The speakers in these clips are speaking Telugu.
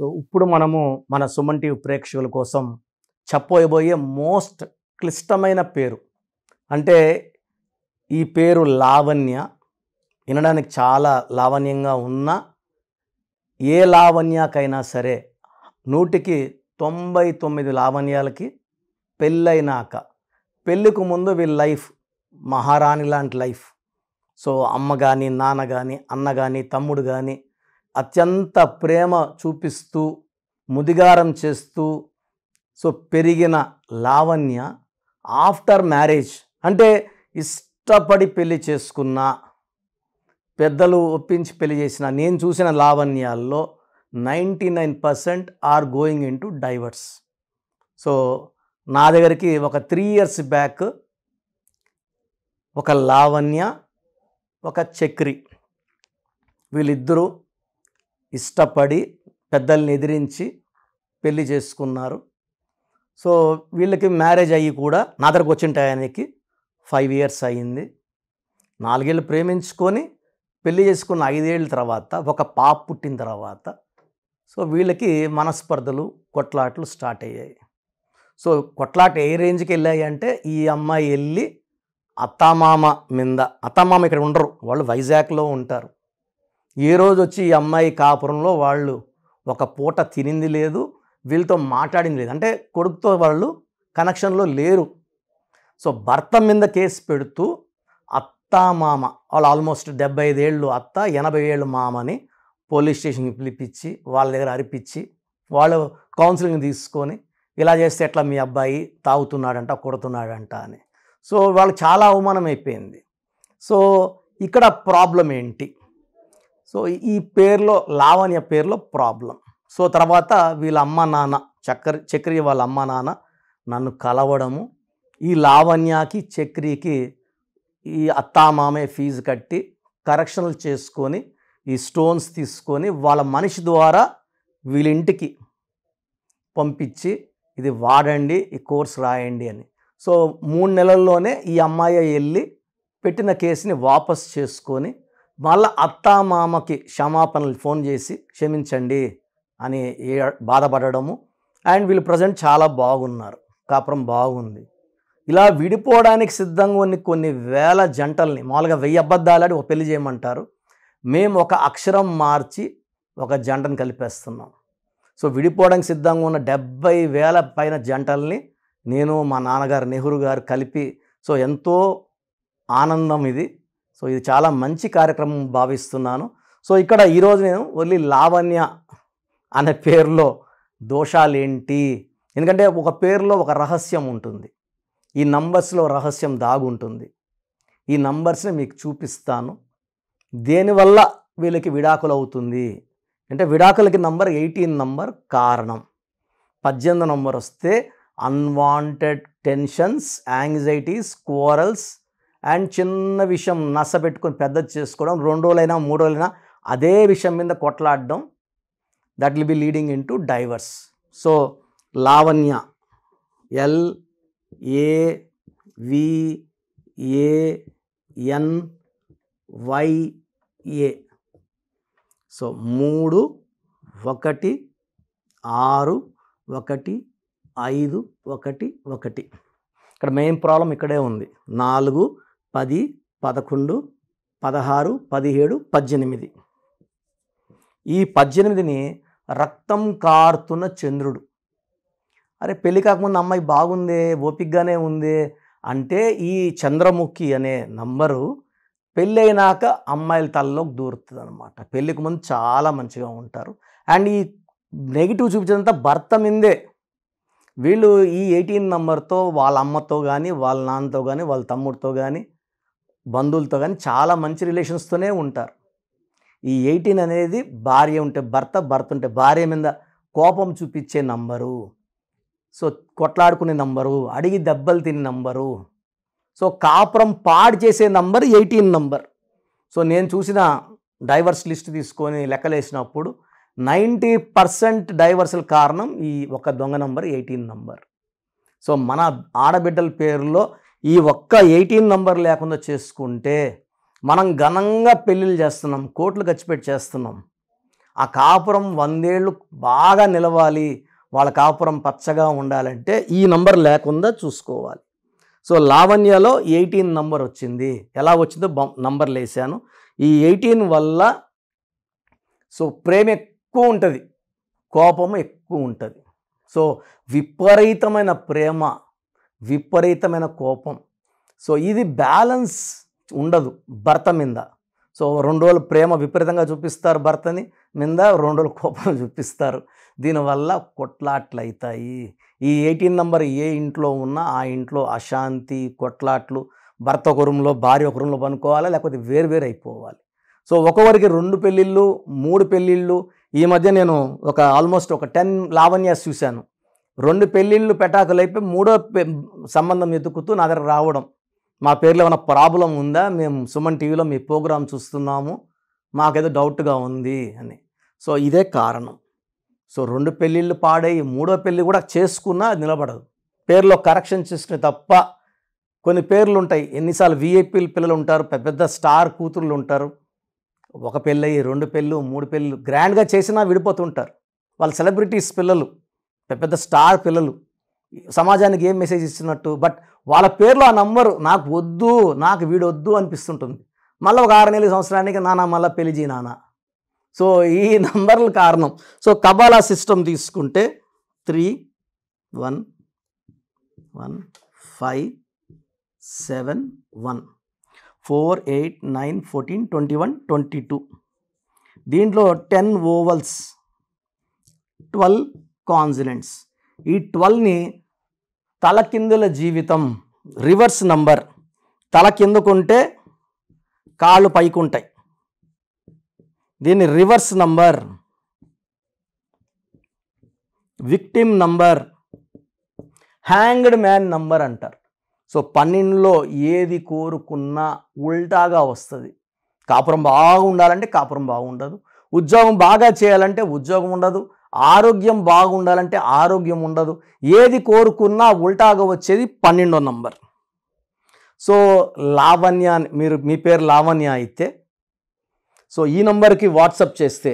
సో ఇప్పుడు మనము మన సుమన్ టీవీ ప్రేక్షకుల కోసం చెప్పబోయే మోస్ట్ క్లిష్టమైన పేరు అంటే ఈ పేరు లావణ్య. వినడానికి చాలా లావణ్యంగా ఉన్న ఏ లావణ్యకైనా సరే 100కి 99 లావణ్యాలకి పెళ్ళైనాక పెళ్ళికి ముందు వీళ్ళ లైఫ్ మహారాణి లాంటి లైఫ్. సో అమ్మ కానీ నాన్న కానీ అన్న కానీ తమ్ముడు కానీ అత్యంత ప్రేమ చూపిస్తూ ముదిగారం చేస్తూ సో పెరిగిన లావణ్య ఆఫ్టర్ మ్యారేజ్ అంటే ఇష్టపడి పెళ్లి చేసుకున్న పెద్దలు ఒప్పించి పెళ్లి చేసిన నేను చూసిన లావణ్యాల్లో 99% are going into divorce. So నా దగ్గరికి ఒక 3 years బ్యాక్ ఒక లావణ్య ఒక చక్రి వీళ్ళిద్దరూ ఇష్టపడి పెద్దల్ని ఎదిరించి పెళ్లి చేసుకున్నారు. సో వీళ్ళకి మ్యారేజ్ అయ్యి కూడా నా దగ్గరకు వచ్చిన టయానికి 5 years అయ్యింది. 4 ఏళ్ళు ప్రేమించుకొని పెళ్లి చేసుకున్న 5 ఏళ్ళ తర్వాత ఒక పాప పుట్టిన తర్వాత సో వీళ్ళకి మనస్పర్ధలు కొట్లాటలు స్టార్ట్ అయ్యాయి. సో కొట్లాట ఏ రేంజ్కి వెళ్ళాయి అంటే ఈ అమ్మాయి వెళ్ళి అత్తామామ మీద, అత్తామామ ఇక్కడ ఉండరు, వాళ్ళు వైజాగ్లో ఉంటారు. ఏ రోజు వచ్చి ఈ అమ్మాయి కాపురంలో వాళ్ళు ఒక పూట తినింది లేదు, వీళ్ళతో మాట్లాడింది లేదు. అంటే కొడుకుతో వాళ్ళు కనెక్షన్లో లేరు. సో భర్త మీద కేసు పెడుతూ అత్తామామ వాళ్ళు ఆల్మోస్ట్ 75 ఏళ్ళు అత్త 80 ఏళ్ళు మామని పోలీస్ స్టేషన్కి పిలిపించి వాళ్ళ దగ్గర అరిపించి వాళ్ళు కౌన్సిలింగ్ తీసుకొని ఇలా చేస్తే ఎట్లా మీ అబ్బాయి తాగుతున్నాడంట కొడుతున్నాడంట అని. సో వాళ్ళకి చాలా అవమానం అయిపోయింది. సో ఇక్కడ ప్రాబ్లం ఏంటి? సో ఈ పేరులో లావణ్య పేరులో ప్రాబ్లం. సో తర్వాత వీళ్ళ అమ్మ నాన్న చక్రి వాళ్ళ అమ్మ నాన్న నన్ను కలవడము, ఈ లావణ్యకి చక్రికి ఈ అత్తామామే ఫీజు కట్టి కరెక్షన్లు చేసుకొని ఈ స్టోన్స్ తీసుకొని వాళ్ళ మనిషి ద్వారా వీళ్ళ ఇంటికి పంపించి ఇది వాడండి, ఈ కోర్స్ రాయండి అని. సో 3 నెలల్లోనే ఈ అమ్మాయి వెళ్ళి పెట్టిన కేసుని వాపస్ చేసుకొని మళ్ళీ అత్తామామకి క్షమాపణలు ఫోన్ చేసి క్షమించండి అని బాధపడడము. అండ్ వీళ్ళు ప్రజెంట్ చాలా బాగున్నారు, కాపురం బాగుంది. ఇలా విడిపోవడానికి సిద్ధంగా ఉన్న కొన్ని వేల జంటల్ని మామూలుగా 1000 అబద్ధాలాడి ఒక పెళ్లి చేయమంటారు. మేము ఒక అక్షరం మార్చి ఒక జంటను కలిపేస్తున్నాం. సో విడిపోవడానికి సిద్ధంగా ఉన్న 70,000 పైన జంటల్ని నేను మా నాన్నగారు నెహ్రూ గారు కలిపి సో ఎంతో ఆనందం ఇది. సో ఇది చాలా మంచి కార్యక్రమం భావిస్తున్నాను. సో ఇక్కడ ఈరోజు నేను ఓన్లీ లావణ్య అనే పేరులో దోషాలు ఏంటి, ఎందుకంటే ఒక పేరులో ఒక రహస్యం ఉంటుంది, ఈ నంబర్స్లో రహస్యం దాగుంటుంది. ఈ నంబర్స్ని మీకు చూపిస్తాను. దేనివల్ల వీళ్ళకి విడాకులు అవుతుంది అంటే విడాకులకి నంబర్ 18 నంబర్ కారణం. 18 నంబర్ వస్తే unwanted tensions, anxieties, quarrels and చిన్న విషయం నస పెట్టుకొని పెద్దది చేసుకోవడం, 2 రోజులైనా 3 రోజులైనా అదే విషయం మీద కొట్లాడడం, that will be leading into divorce. So Lavanya LAVANYA. So 3 1 6 1 5 1 1. ఇక్కడ మెయిన్ ప్రాబ్లం ఇక్కడే ఉంది. 4 10 11 16 17 18. ఈ 18ని రక్తం కారుతున్న చంద్రుడు. అరే పెళ్ళి కాకముందు అమ్మాయి బాగుందే, ఓపికగానే ఉంది అంటే ఈ చంద్రముఖి అనే నంబరు పెళ్ళైనాక అమ్మాయిల తలలోకి దూరుతుంది అనమాట. పెళ్ళికి ముందు చాలా మంచిగా ఉంటారు. అండ్ ఈ నెగిటివ్ చూపించేదంతా భర్త మీదే. వీళ్ళు ఈ 18 నంబర్తో వాళ్ళ అమ్మతో కానీ వాళ్ళ నాన్నతో కానీ వాళ్ళ తమ్ముడితో కానీ బంధువులతో కానీ చాలా మంచి రిలేషన్స్తోనే ఉంటారు. ఈ 18 అనేది భార్య ఉంటే భర్త, భర్త ఉంటే భార్య మీద కోపం చూపించే నంబరు. సో కొట్లాడుకునే నంబరు, అడిగి దెబ్బలు తినే నంబరు. సో కాపురం పాడు చేసే నంబర్ 18 నంబర్. సో నేను చూసిన డైవర్స్ లిస్ట్ తీసుకొని లెక్కలేసినప్పుడు 90% డైవర్సల్ కారణం ఈ ఒక దొంగ నంబర్ 18 నంబర్. సో మన ఆడబిడ్డల పేరులో ఈ ఒక్క 18 నంబర్ లేకుండా చేసుకుంటే మనం ఘనంగా పెళ్ళిళ్ళు చేస్తున్నాం, కోట్లు ఖర్చు పెట్టి చేస్తున్నాం. ఆ కాపురం 100 ఏళ్ళు బాగా నిలవాలి, వాళ్ళ కాపురం పచ్చగా ఉండాలంటే ఈ నంబర్ లేకుండా చూసుకోవాలి. సో లావణ్యలో 18 నంబర్ వచ్చింది. ఎలా వచ్చిందో నంబర్లు వేసాను. ఈ 18 వల్ల సో ప్రేమ ఎక్కువ ఉంటుంది, కోపం ఎక్కువ ఉంటుంది. సో విపరీతమైన ప్రేమ, విపరీతమైన కోపం. సో ఇది బ్యాలెన్స్ ఉండదు భర్త మీద. సో 2 రోజులు ప్రేమ విపరీతంగా చూపిస్తారు భర్తని మీద, 2 రోజులు కోపం చూపిస్తారు. దీనివల్ల కొట్లాట్లు అవుతాయి. ఈ 18 నంబర్ ఏ ఇంట్లో ఉన్నా ఆ ఇంట్లో అశాంతి, కొట్లాట్లు, భర్త ఒక రూమ్లో భార్య ఒక రూమ్లో పనుకోవాలి, లేకపోతే వేరు అయిపోవాలి. సో ఒక్కొక్కరికి 2 పెళ్ళిళ్ళు 3 పెళ్ళిళ్ళు. ఈ మధ్య నేను ఆల్మోస్ట్ ఒక 10 లావణ్యాస్ చూశాను. 2 పెళ్ళిళ్ళు పెటాకులు అయిపోయి 3వ సంబంధం ఎత్తుకుతూ నా దగ్గర రావడం, మా పేర్లో ఏమైనా ప్రాబ్లం ఉందా, మేము సుమన్ టీవీలో మీ ప్రోగ్రాం చూస్తున్నాము, మాకేదో డౌట్గా ఉంది అని. సో ఇదే కారణం. సో 2 పెళ్ళిళ్ళు పాడై 3వ పెళ్ళి కూడా చేసుకున్నా అది నిలబడదు. పేర్లో కరెక్షన్ చేసుకునే తప్ప. కొన్ని పేర్లు ఉంటాయి, ఎన్నిసార్లు విఐపీలు పిల్లలు ఉంటారు, పెద్ద పెద్ద స్టార్ కూతుర్లు ఉంటారు, 1 పెళ్ళి 2 పెళ్ళు 3 పెళ్ళు గ్రాండ్గా చేసినా విడిపోతుంటారు. వాళ్ళ సెలబ్రిటీస్ పిల్లలు, పెద్ద స్టార్ పిల్లలు, సమాజానికి ఏం మెసేజ్ ఇస్తున్నట్టు. బట్ వాళ్ళ పేర్లో ఆ నంబరు నాకు వద్దు, నాకు వీడొద్దు అనిపిస్తుంటుంది. మళ్ళీ ఒక 6 నెలల సంవత్సరానికి నాన్న మళ్ళీ పెళ్లి చేయి నాన్న. సో ఈ నంబర్ల కారణం. సో కబాలా సిస్టమ్ తీసుకుంటే 3 1 1 5 7 1 4 8 9 14 21 22. దీంట్లో 10 ఓవల్స్ 12 కాన్సనెంట్స్. ఈ 12ని తలకిందుల జీవితం, రివర్స్ నంబర్. తల కిందకుంటే కాళ్ళు పైకుంటాయి, దీన్ని reverse number. Victim number, hanged man number అంటారు. సో 12లో ఏది కోరుకున్నా ఉల్టాగా వస్తుంది. కాపురం బాగుండాలంటే కాపురం బాగుండదు, ఉద్యోగం బాగా చేయాలంటే ఉద్యోగం ఉండదు, ఆరోగ్యం బాగుండాలంటే ఆరోగ్యం ఉండదు. ఏది కోరుకున్నా ఉల్టాగా వచ్చేది 12వ నంబర్. సో లావణ్య, మీ పేరు లావణ్య అయితే సో ఈ నంబర్కి వాట్సాప్ చేస్తే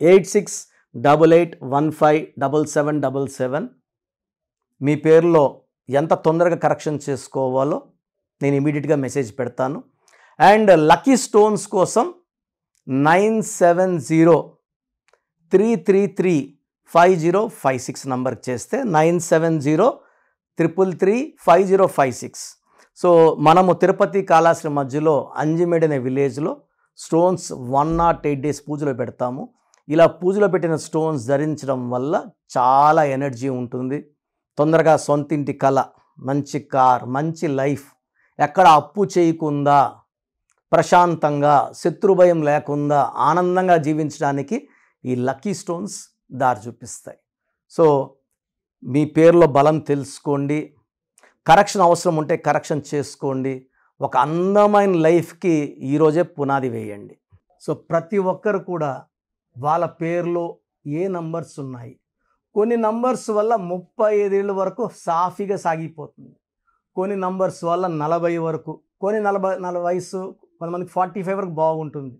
8688157777 మీ పేరులో ఎంత తొందరగా కరెక్షన్ చేసుకోవాలో నేను ఇమీడియట్గా మెసేజ్ పెడతాను. అండ్ లక్కీ స్టోన్స్ కోసం 9703335056 నంబర్కి చేస్తే 9703335056. సో మనము తిరుపతి కాళాశ్రీ మధ్యలో అంజిమేడ్ అనే విలేజ్లో స్టోన్స్ 108 డేస్ పూజలో పెడతాము. ఇలా పూజలో పెట్టిన స్టోన్స్ ధరించడం వల్ల చాలా ఎనర్జీ ఉంటుంది. తొందరగా సొంతింటి కళ, మంచి కార్, మంచి లైఫ్, ఎక్కడ అప్పు చేయకుండా ప్రశాంతంగా శత్రుభయం లేకుండా ఆనందంగా జీవించడానికి ఈ లక్కీ స్టోన్స్ దారి చూపిస్తాయి. సో మీ పేరులో బలం తెలుసుకోండి, కరెక్షన్ అవసరం ఉంటే కరెక్షన్ చేసుకోండి. ఒక అందమైన లైఫ్కి ఈరోజే పునాది వేయండి. సో ప్రతి ఒక్కరు కూడా వాళ్ళ పేరులో ఏ నంబర్స్ ఉన్నాయి, కొన్ని నంబర్స్ వల్ల 35 ఏళ్ళ వరకు సాఫీగా సాగిపోతుంది, కొన్ని నంబర్స్ వల్ల 40 వరకు, కొన్ని 40 వయసు, కొంతమందికి 45 వరకు బాగుంటుంది.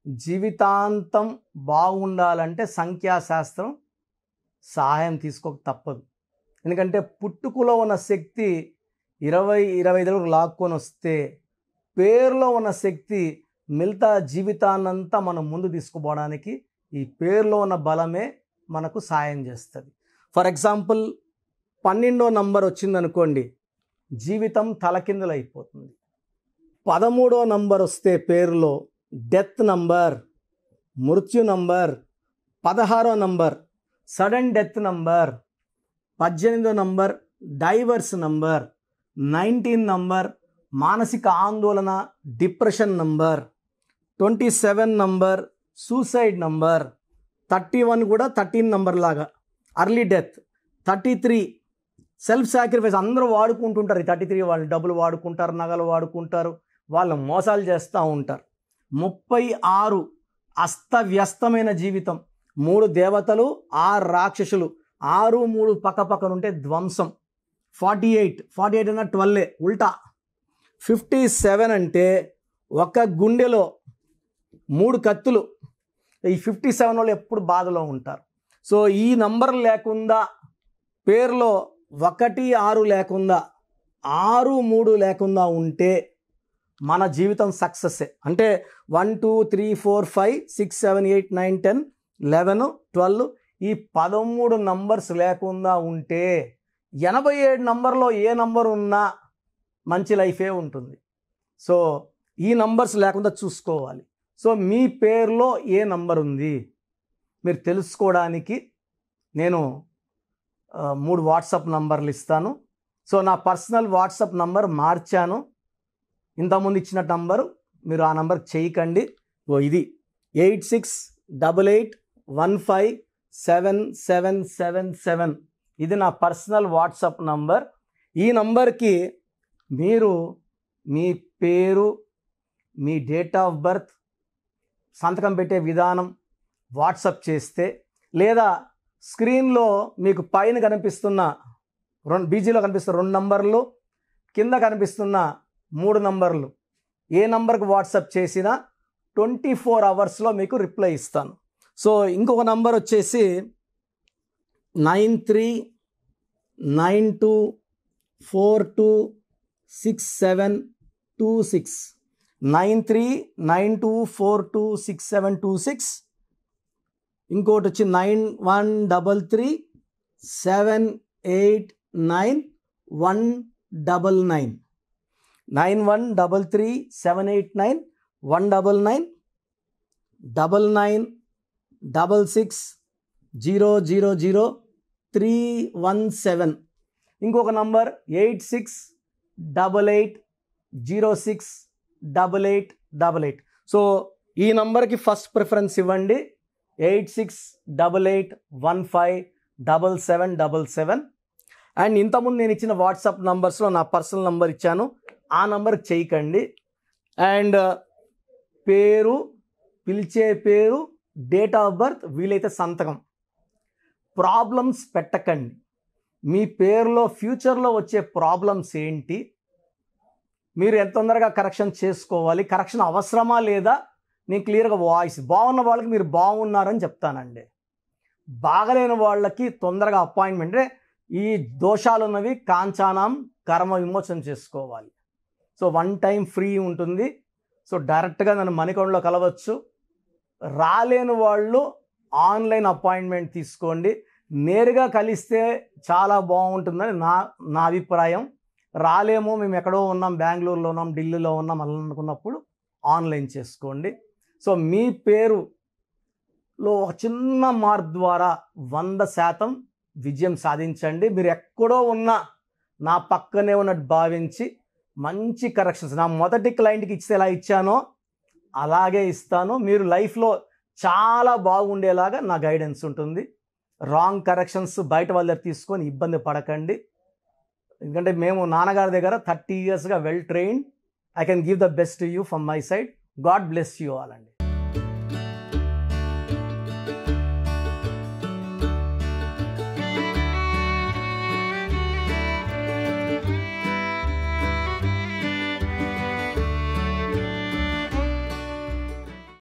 జీవితాంతం బాగుండాలంటే సంఖ్యాశాస్త్రం సహాయం తీసుకోక తప్పదు. ఎందుకంటే పుట్టుకలో ఉన్న శక్తి 20-25 వరకు లాక్కొని వస్తే పేరులో ఉన్న శక్తి మిగతా జీవితాన్నంతా మనం ముందు తీసుకుపోవడానికి ఈ పేరులో ఉన్న బలమే మనకు సాయం చేస్తుంది. ఫర్ ఎగ్జాంపుల్ 12వ నంబర్ వచ్చిందనుకోండి, జీవితం తలకిందులు అయిపోతుంది. 13వ నంబర్ వస్తే పేరులో డెత్ నంబర్, మృత్యు నంబర్. 16వ నంబర్ సడన్ డెత్ నంబర్. 18వ నంబర్ డైవర్స్ నంబర్. 19 నంబర్ మానసిక ఆందోళన, depression number. 27 number suicide number. 31 కూడా 13 నంబర్ లాగా అర్లీ డెత్. 33 self sacrifice. అందరూ వాడుకుంటుంటారు. ఈ 33 వాళ్ళు డబ్బులు వాడుకుంటారు, నగలు వాడుకుంటారు, వాళ్ళు మోసాలు చేస్తూ ఉంటారు. 36 అస్తవ్యస్తమైన జీవితం. 3 దేవతలు 6 రాక్షసులు, 6 3 పక్కపక్కనుంటే ధ్వంసం. 48 అన్న 12 ఉల్టా. 57 అంటే ఒక గుండెలో 3 కత్తులు. ఈ 57 వాళ్ళు ఎప్పుడు బాధలో ఉంటారు. సో ఈ నంబర్ లేకుండా, పేరులో 1 6 లేకుండా, 6 3 లేకుండా ఉంటే మన జీవితం సక్సెస్సే. అంటే 1 2 3 4 5 6 7 8 9 10 11 12 ఈ 13 నంబర్స్ లేకుండా ఉంటే 87 నంబర్లో ఏ నంబర్ ఉన్నా మంచి లైఫే ఉంటుంది. సో ఈ నంబర్స్ లేకుండా చూసుకోవాలి. సో మీ పేరులో ఏ నంబర్ ఉంది మీరు తెలుసుకోవడానికి నేను 3 వాట్సాప్ నంబర్లు ఇస్తాను. సో నా పర్సనల్ వాట్సాప్ నంబర్ మార్చాను. ఇంతకుముందు ఇచ్చిన నంబరు మీరు ఆ నంబర్కి చేయకండి. ఇది 8688157777. ఇది నా పర్సనల్ వాట్సాప్ నంబర్. ఈ నంబర్కి మీరు మీ పేరు, మీ డేట్ ఆఫ్ బర్త్, సంతకం పెట్టే విధానం వాట్సాప్ చేస్తే, లేదా స్క్రీన్లో మీకు పైన కనిపిస్తున్న బీజీలో కనిపిస్తున్న 2 నంబర్లు, కింద కనిపిస్తున్న 3 నంబర్లు ఏ నంబర్కి వాట్సాప్ చేసినా 24 అవర్స్లో మీకు రిప్లై ఇస్తాను. సో ఇంకొక నంబర్ వచ్చేసి 9392426726 9392426726. ఇంకోటి వచ్చి 9133789199 9133789199 9966000317. ఇంకొక నంబర్ 8688068888. సో ఈ నంబర్కి ఫస్ట్ ప్రిఫరెన్స్ ఇవ్వండి. 8688157777. అండ్ ఇంతకుముందు నేను ఇచ్చిన వాట్సాప్ నంబర్స్లో నా పర్సనల్ నంబర్ ఇచ్చాను, ఆ నంబర్కి చేయకండి. అండ్ పేరు, పిలిచే పేరు, డేట్ ఆఫ్ బర్త్, వీలైతే సంతకం. ప్రాబ్లమ్స్ పెట్టకండి. మీ పేరులో ఫ్యూచర్లో వచ్చే ప్రాబ్లమ్స్ ఏంటి, మీరు ఎంత తొందరగా కరెక్షన్ చేసుకోవాలి, కరెక్షన్ అవసరమా లేదా, నేను క్లియర్గా వాయిస్ బాగున్న వాళ్ళకి మీరు బాగున్నారని చెప్తానండి. బాగలేని వాళ్ళకి తొందరగా అపాయింట్మెంట్, ఈ దోషాలు ఉన్నవి కాంచానం కర్మ విమోచన చేసుకోవాలి. సో 1 టైం ఫ్రీ ఉంటుంది. సో డైరెక్ట్గా నన్ను మణికొండలో కలవచ్చు. రాలేని వాళ్ళు ఆన్లైన్ అపాయింట్మెంట్ తీసుకోండి. నేరుగా కలిస్తే చాలా బాగుంటుందని నా అభిప్రాయం. రాలేమో, మేము ఎక్కడో ఉన్నాం, బెంగళూరులో ఉన్నాం, ఢిల్లీలో ఉన్నాం అలా అనుకున్నప్పుడు ఆన్లైన్ చేసుకోండి. సో మీ పేరులో ఒక చిన్న మార్పు ద్వారా 100% విజయం సాధించండి. మీరు ఎక్కడో ఉన్నా నా పక్కనే ఉన్నట్టు భావించి మంచి కరెక్షన్స్ నా మొదటి క్లయింట్కి ఇస్తే ఎలా ఇచ్చానో అలాగే ఇస్తాను. మీరు లైఫ్లో చాలా బాగుండేలాగా నా గైడెన్స్ ఉంటుంది. రాంగ్ కరెక్షన్స్ బయట వాళ్ళ దగ్గర తీసుకొని ఇబ్బంది పడకండి. ఎందుకంటే మేము నాన్నగారి దగ్గర 30 yearsగా well trained. I can give the best to you from my side. God bless you all అండి.